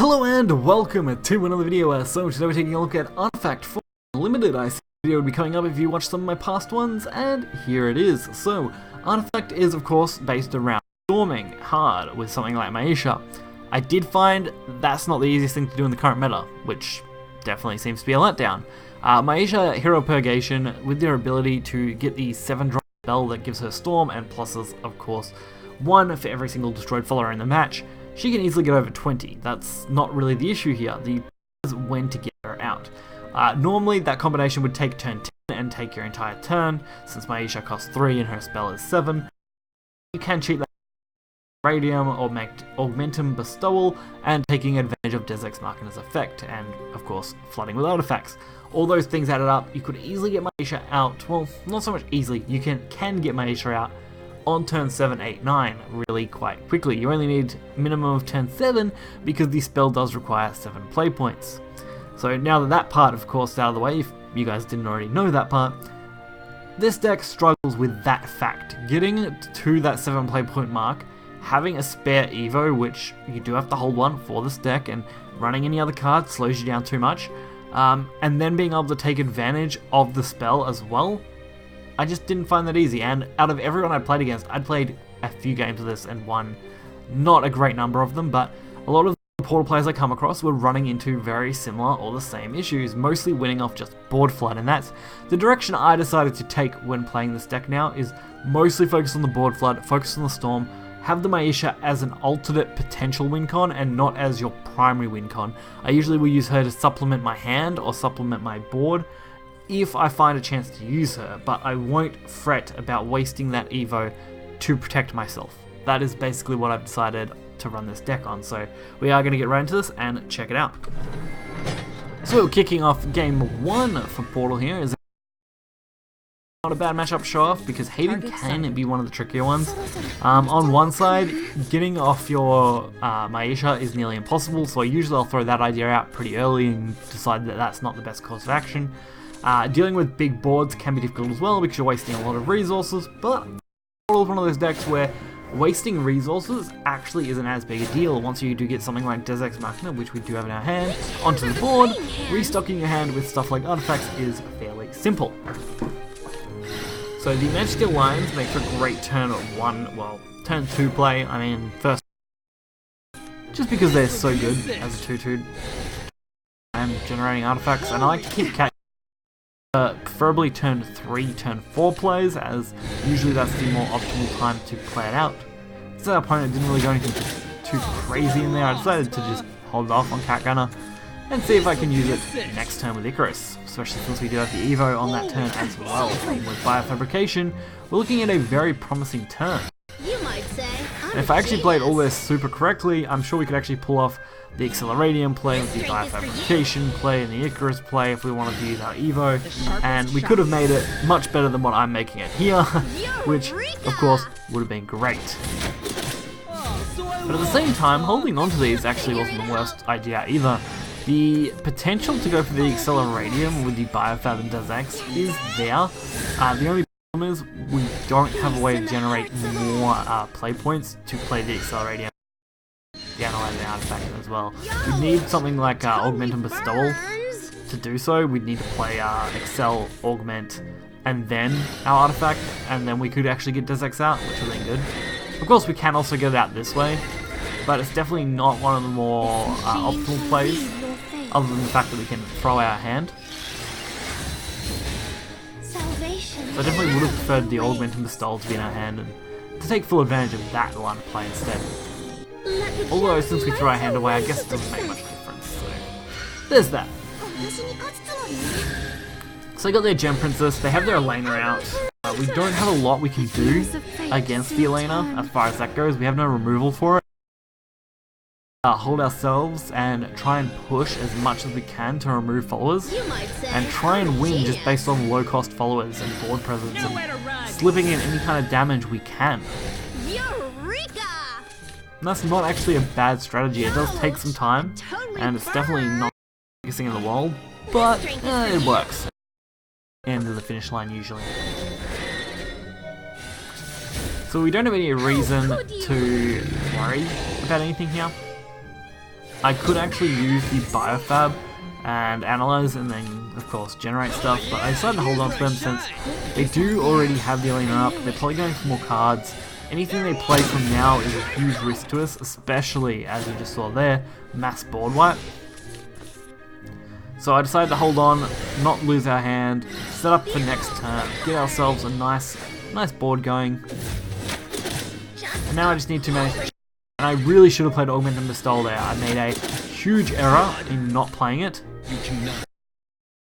Hello and welcome to another video. So today we're taking a look at Artifact 4 Limited. I see the video would be coming up if you watched some of my past ones, and here it is. So Artifact is of course based around storming hard with something like Maisha. I did find that's not the easiest thing to do in the current meta, which definitely seems to be a letdown. Maisha Hero Purgation, with their ability to get the 7-drop spell that gives her storm and pluses of course 1 for every single destroyed follower in the match, she can easily get over 20. That's not really the issue here. The issue is when to get her out. Normally that combination would take turn 10 and take your entire turn, since Maisha costs 3 and her spell is 7. You can cheat that Radium or Augmentum Bestowal and taking advantage of Des Ex Machina's effect, and of course flooding with artifacts. All those things added up, you could easily get Maisha out. Well, not so much easily, you can get Maisha out on turn 7, 8, 9 really quite quickly. You only need minimum of turn 7 because the spell does require 7 play points. So now that that part of course is out of the way, if you guys didn't already know that part, this deck struggles with that fact. Getting to that 7 play point mark, having a spare Evo, which you do have to hold one for this deck, and running any other card slows you down too much, and then being able to take advantage of the spell as well, I just didn't find that easy. And out of everyone I played against, I'd played a few games of this and won not a great number of them, but a lot of the Portal players I come across were running into very similar or the same issues, mostly winning off just board flood, and that's the direction I decided to take when playing this deck now, is mostly focus on the board flood, focus on the storm, have the Maisha as an alternate potential win con and not as your primary win con. I usually will use her to supplement my hand or supplement my board if I find a chance to use her, but I won't fret about wasting that Evo to protect myself. That is basically what I've decided to run this deck on, so we are going to get right into this and check it out. So kicking off game 1 for Portal here is not a bad matchup to show off, because Hayden can be one of the trickier ones. On one side, getting off your Maisha is nearly impossible, so usually I'll throw that idea out pretty early and decide that that's not the best course of action. Dealing with big boards can be difficult as well because you're wasting a lot of resources, but Portal is one of those decks where wasting resources actually isn't as big a deal once you do get something like Des Ex Machina, which we do have in our hand, onto the board. Restocking your hand with stuff like artifacts is fairly simple. So the Magic Lines make for a great turn 2 play. I mean, first, just because they're so good as a 2/2 and generating artifacts, and I like to keep catching preferably turn 3, turn 4 plays, as usually that's the more optimal time to play it out. Since our opponent didn't really go anything too crazy in there, I decided to just hold off on Cat Gunner and see if I can use it next turn with Icarus, especially since we do have the Evo on that turn as well. And with Biofabrication, we're looking at a very promising turn. And if I actually played all this super correctly, I'm sure we could actually pull off the Acceleradium play with the Biofabrication play and the Icarus play if we wanted to use our Evo, and we could have made it much better than what I'm making it here, which of course would have been great. But at the same time, holding on to these actually wasn't the worst idea either. The potential to go for the Acceleradium with the Biofab and Des Ex is there. The only problem is we don't have a way to generate more play points to play the Acceleradium, the Analyzing Artifact as well. We need something like Augmentum Bestowal to do so. We'd need to play Excel, Augment, and then our Artifact, and then we could actually get Des Ex out, which would have been good. Of course we can also get it out this way, but it's definitely not one of the more optimal plays, other than the fact that we can throw our hand. So I definitely would have preferred the Augmentum Bestowal to be in our hand and to take full advantage of that line of play instead. Although since we throw our hand away, I guess it doesn't make much difference, so there's that. So they got their Gem Princess, they have their Elena out. We don't have a lot we can do against the Elena as far as that goes. We have no removal for it. Hold ourselves and try and push as much as we can to remove followers, and try and win just based on low cost followers and board presence and slipping in any kind of damage we can. And that's not actually a bad strategy. It does take some time, and it's definitely not focusing in the wall, but it works. End of the finish line usually. So we don't have any reason to worry about anything here. I could actually use the biofab and analyze and then of course generate stuff, but I decided to hold on to them since they do already have the arena up. They're probably going for more cards. Anything they play from now is a huge risk to us, especially as you just saw there, mass board wipe. So I decided to hold on, not lose our hand, set up for next turn, get ourselves a nice board going. And now I just need to manage to, and I really should have played Augmented Bestowal there. I made a huge error in not playing it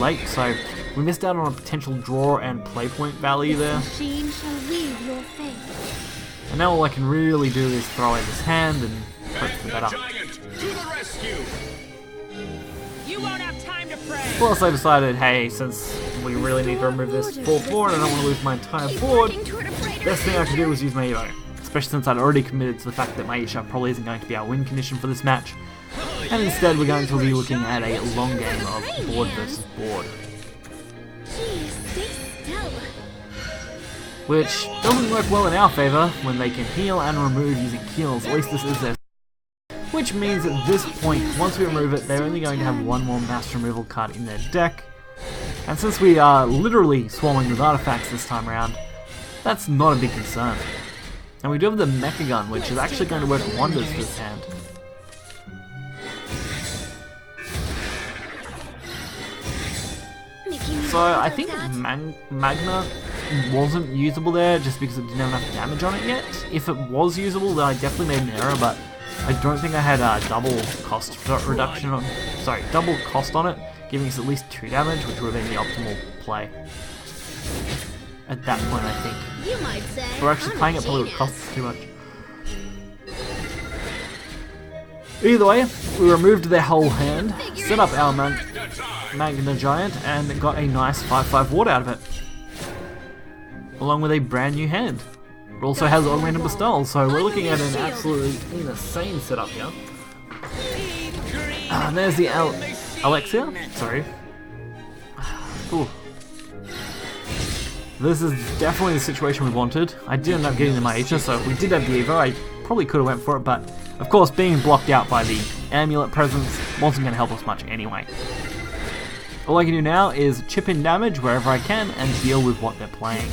late, so we missed out on a potential draw and play point value there. And now all I can really do is throw in this hand and hope for better. Plus I decided, hey, since we really need to remove this 4-4 and I don't want to lose my entire board, best thing I could do was use my Evo. Especially since I'd already committed to the fact that my Isha probably isn't going to be our win condition for this match. And instead we're going to be looking at a long game of board versus board. Which doesn't work well in our favour when they can heal and remove using heals. At least this is their. Which means at this point, once we remove it, they're only going to have one more mass removal card in their deck. And since we are literally swarming with artifacts this time around, that's not a big concern. And we do have the Mecha Gun, which is actually going to work wonders for this hand. So I think Magna wasn't usable there just because it didn't have enough damage on it yet. If it was usable, then I definitely made an error, but I don't think I had double cost reduction on, double cost on it, giving us at least 2 damage, which would have been the optimal play. At that point, I think. You might say, we're actually playing it probably would cost us too much. Either way, we removed their whole hand, set up our Magna Giant, and got a nice 5/5 ward out of it. Along with a brand new hand. It also has Augmented Bestowal, so we're looking at an absolutely insane setup here. There's the Alexia. Sorry. Ooh. This is definitely the situation we wanted. I did end up getting the Maisha, so if we did have the Evo, I probably could have went for it, but of course being blocked out by the amulet presence wasn't going to help us much anyway. All I can do now is chip in damage wherever I can and deal with what they're playing.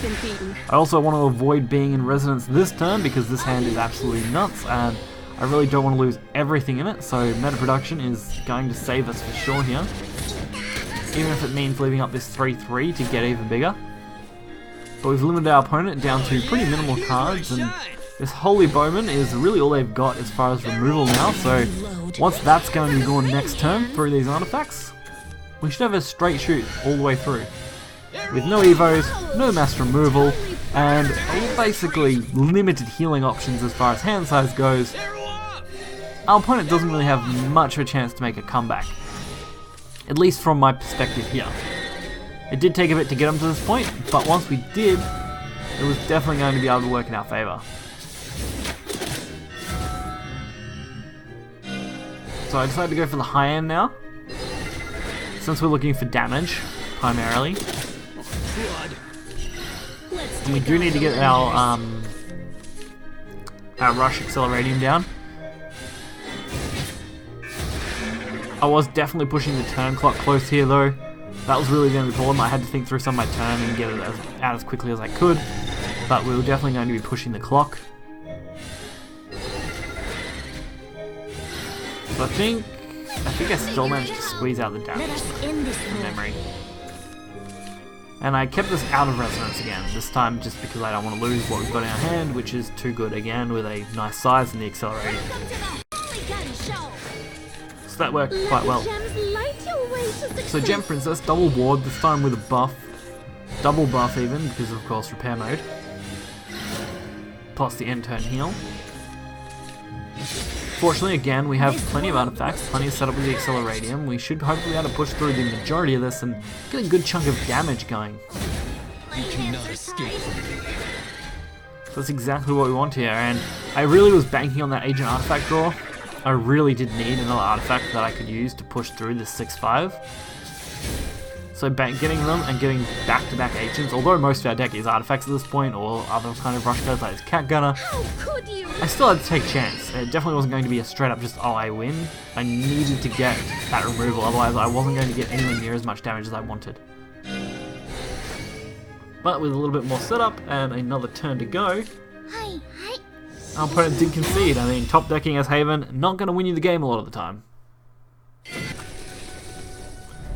I also want to avoid being in resonance this turn because this hand is absolutely nuts and I really don't want to lose everything in it, so meta production is going to save us for sure here. Even if it means leaving up this 3/3 to get even bigger. But we've limited our opponent down to pretty minimal cards, and this Holy Bowman is really all they've got as far as removal now, so once that's going to be gone next turn through these artifacts, we should have a straight shoot all the way through. With no evos, no mass removal, and basically limited healing options as far as hand size goes, our opponent doesn't really have much of a chance to make a comeback. At least from my perspective here. It did take a bit to get them to this point, but once we did, it was definitely going to be able to work in our favour. So I decided to go for the high end now, since we're looking for damage, primarily. And we do need to get our Rush Acceleratium down. I was definitely pushing the turn clock close here though. That was really the only problem. I had to think through some of my turn and get it out as quickly as I could. But we were definitely going to be pushing the clock. So I think I still managed to squeeze out the damage from memory. And I kept this out of resonance again, this time just because I don't want to lose what we've got in our hand, which is too good again with a nice size and the accelerator. So that worked quite well. So Gem Princess, double ward, this time with a buff. Double buff even, because of course repair mode. Plus the end turn heal. Fortunately, again, we have plenty of artifacts, plenty of setup with the Acceleratium. We should hopefully be able to push through the majority of this and get a good chunk of damage going. You cannot escape from me. So that's exactly what we want here, and I really was banking on that Agent Artifact draw. I really did need another artifact that I could use to push through this 6/5. So So getting them and getting back-to-back ancients, although most of our deck is artifacts at this point, or other kind of rush cards like this Cat Gunner, I still had to take a chance. It definitely wasn't going to be a straight up just, oh, I win. I needed to get that removal, otherwise I wasn't going to get anywhere near as much damage as I wanted. But with a little bit more setup and another turn to go, our opponent did concede. I mean, top decking as Haven, not going to win you the game a lot of the time.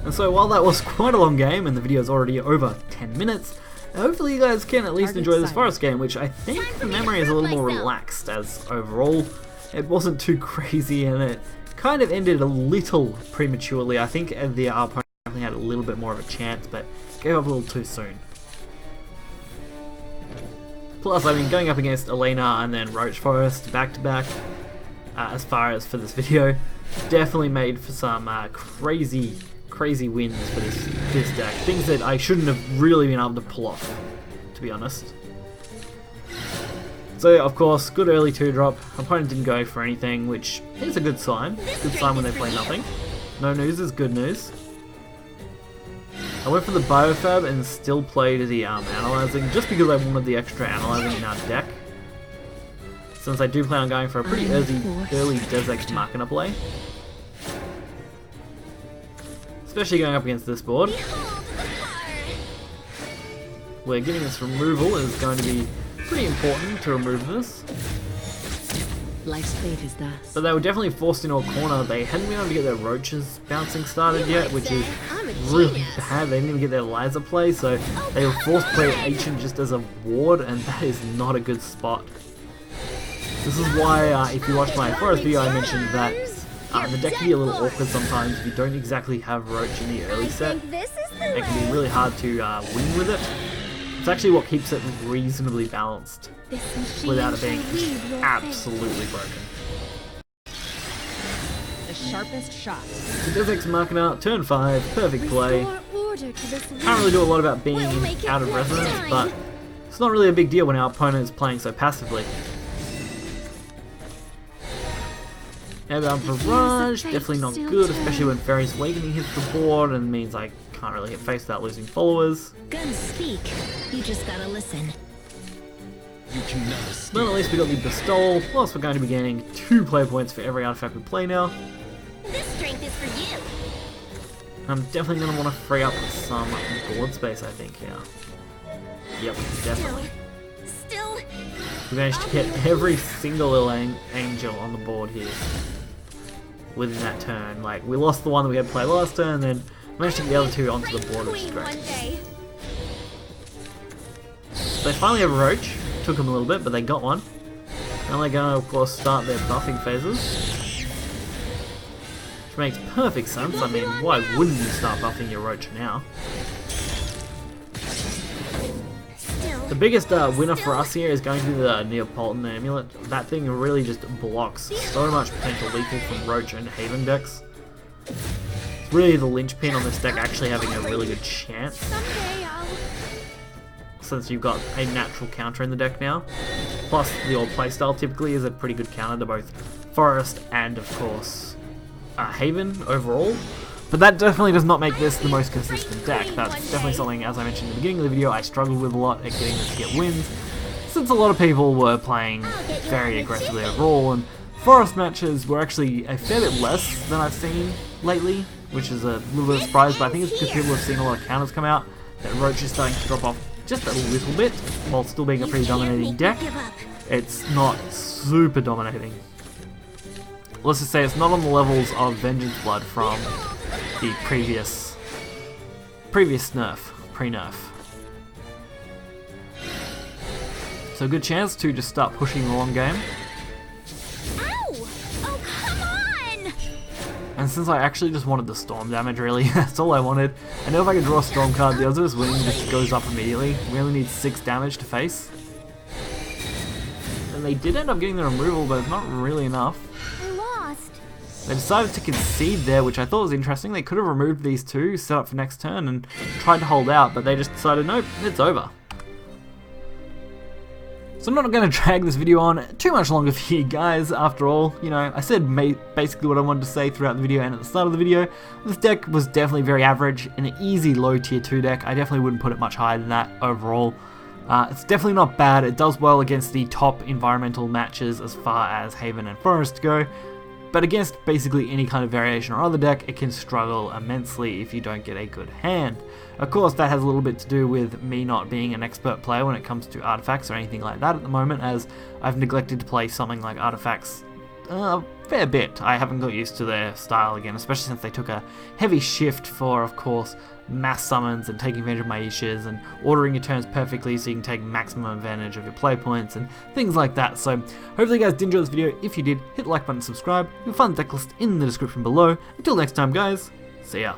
And so while that was quite a long game, and the video is already over 10 minutes, hopefully you guys can at least enjoy this forest game, which I think from memory is a little more relaxed, as overall it wasn't too crazy and it kind of ended a little prematurely. I think the opponent definitely had a little bit more of a chance, but gave up a little too soon. Plus, I mean, going up against Elena and then Roach Forest back to back, as far as for this video, definitely made for some crazy wins for this deck. Things that I shouldn't have really been able to pull off, to be honest. So of course, good early 2-drop. Opponent didn't go for anything, which is a good sign. Good sign when they play nothing. No news is good news. I went for the Biofab and still played the Analyzing, just because I wanted the extra Analyzing in our deck. Since I do plan on going for a pretty early Deus Ex Machina play. Especially going up against this board, where getting this removal is going to be pretty important to remove this. Life's fate is thus. But they were definitely forced into a corner. They hadn't been able to get their roaches bouncing started yet, which is really bad. They didn't even get their Liza play, so they were forced to play Ancient just as a ward, and that is not a good spot. This is why, if you watched my forest video, I mentioned that the deck can be a little awkward sometimes if you don't exactly have Roach in the early set. It can be really hard to win with it. It's actually what keeps it reasonably balanced without it being absolutely broken. The sharpest shot. So Deus Ex Machina, turn 5, perfect play. Can't really do a lot about being out of resonance, but it's not really a big deal when our opponent is playing so passively. Airbound Barrage, definitely not good, especially when Fairy's Awakening hits the board and means I can't really hit face without losing followers. Guns speak. You just gotta listen. But at least we got the Bestowal, plus we're going to be gaining 2 play points for every artifact we play now. This strength is for you. I'm definitely going to want to free up some board space, I think, here. Yep, definitely. Still. We managed to get every single little angel on the board here within that turn. Like, we lost the one that we had to play last turn, and then managed to get the other 2 onto the board, which is great. So they finally have a Roach. Took them a little bit, but they got one. Now they're going to, of course, start their buffing phases. Which makes perfect sense. I mean, why wouldn't you start buffing your Roach now? The biggest winner for us here is going to be the Neapolitan Amulet. That thing really just blocks so much potential lethal from Roach and Haven decks. It's really the linchpin on this deck actually having a really good chance, since you've got a natural counter in the deck now. Plus, your playstyle typically is a pretty good counter to both Forest and, of course, Haven overall. But that definitely does not make this the most consistent deck. That's definitely something, as I mentioned in the beginning of the video, I struggled with a lot at getting this to get wins, since a lot of people were playing very aggressively overall, and Forest matches were actually a fair bit less than I've seen lately, which is a little bit of a surprise, but I think it's because people have seen a lot of counters come out, that Roach is starting to drop off just a little bit, while still being a pretty dominating deck. It's not super dominating. Let's just say it's not on the levels of Vengeance Blood from the previous nerf, pre-nerf. So good chance to just start pushing the long game. Ow! Oh, come on! And since I actually just wanted the storm damage, really, that's all I wanted. I know if I could draw a storm card, the odds of us winning just goes up immediately. We only need 6 damage to face. And they did end up getting the removal, but it's not really enough. I lost. They decided to concede there, which I thought was interesting. They could have removed these 2, set up for next turn, and tried to hold out, but they just decided, nope, it's over. So I'm not going to drag this video on too much longer for you guys. After all, you know, I said basically what I wanted to say throughout the video and at the start of the video. This deck was definitely very average, an easy low tier 2 deck. I definitely wouldn't put it much higher than that overall. It's definitely not bad. It does well against the top environmental matches as far as Haven and Forest go. But against basically any kind of variation or other deck, it can struggle immensely if you don't get a good hand. Of course, that has a little bit to do with me not being an expert player when it comes to artifacts or anything like that at the moment, as I've neglected to play something like artifacts a fair bit. I haven't got used to their style again, especially since they took a heavy shift for, of course, mass summons and taking advantage of Maishas and ordering your turns perfectly so you can take maximum advantage of your play points and things like that. So hopefully you guys did enjoy this video. If you did, hit the like button and subscribe. You'll find the deck list in the description below. Until next time guys, see ya.